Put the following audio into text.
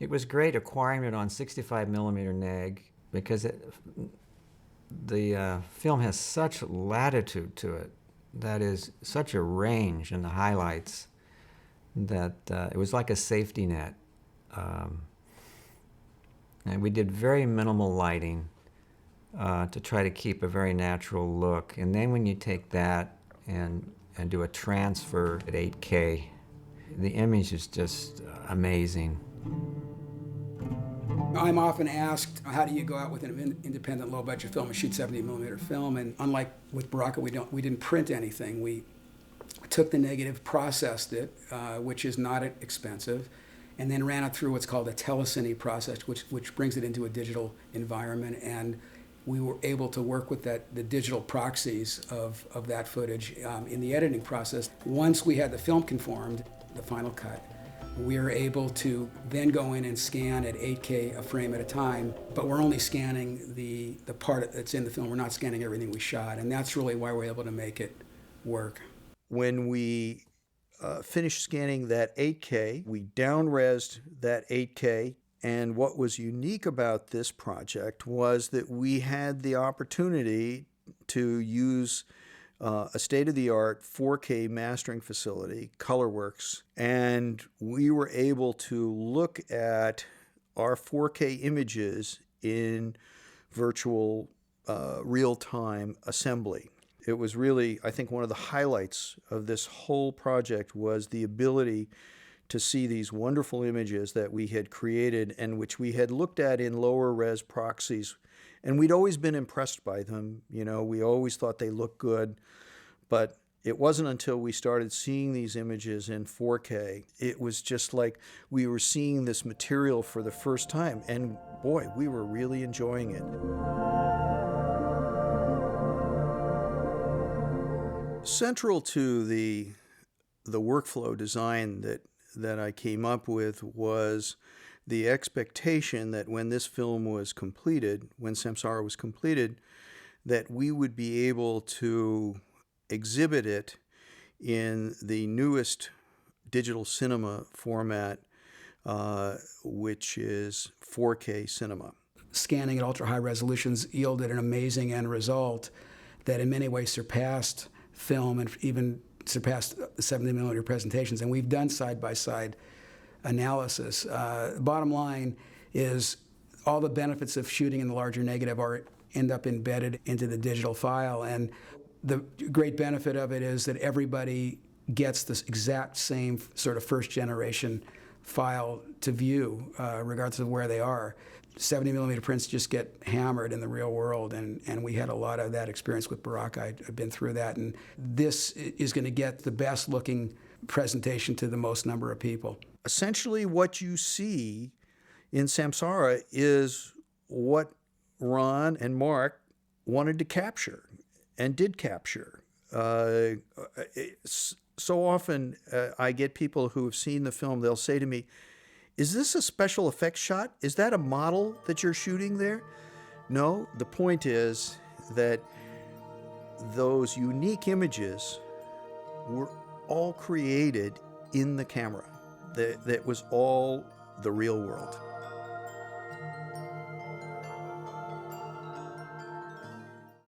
It was great acquiring it on 65 millimeter neg because the film has such latitude to it. That is such a range in the highlights that it was like a safety net. And we did very minimal lighting to try to keep a very natural look. And then when you take that and do a transfer at 8K, the image is just amazing. I'm often asked, how do you go out with an independent low-budget film and shoot 70 millimeter film? And unlike with Baraka, we didn't print anything. We took the negative, processed it, which is not expensive, and then ran it through what's called a telecine process, which brings it into a digital environment. And we were able to work with the digital proxies of that footage in the editing process. Once we had the film conformed, the final cut, we are able to then go in and scan at 8K a frame at a time, but we're only scanning the part that's in the film. We're not scanning everything we shot, and that's really why we're able to make it work. When we finished scanning that 8K, we down-resed that 8K, and what was unique about this project was that we had the opportunity to use a state-of-the-art 4K mastering facility, ColorWorks, and we were able to look at our 4K images in virtual real-time assembly. It was really, I think, one of the highlights of this whole project was the ability to see these wonderful images that we had created and which we had looked at in lower res proxies. And we'd always been impressed by them. You know, we always thought they looked good. But it wasn't until we started seeing these images in 4K, it was just like we were seeing this material for the first time. And boy, we were really enjoying it. Central to the workflow design that I came up with was the expectation that when this film was completed, when Samsara was completed, that we would be able to exhibit it in the newest digital cinema format, which is 4K cinema. Scanning at ultra-high resolutions yielded an amazing end result that in many ways surpassed film and even surpassed the 70 millimeter presentations. And we've done side-by-side analysis. Bottom line is all the benefits of shooting in the larger negative end up embedded into the digital file. And the great benefit of it is that everybody gets this exact same sort of first-generation file to view, regardless of where they are. 70 millimeter prints just get hammered in the real world, and we had a lot of that experience with Baraka. I've been through that, and this is going to get the best-looking presentation to the most number of people. Essentially, what you see in Samsara is what Ron and Mark wanted to capture and did capture. So often I get people who have seen the film, they'll say to me, "Is this a special effects shot? Is that a model that you're shooting there?" No, the point is that those unique images were all created in the camera. That was all the real world.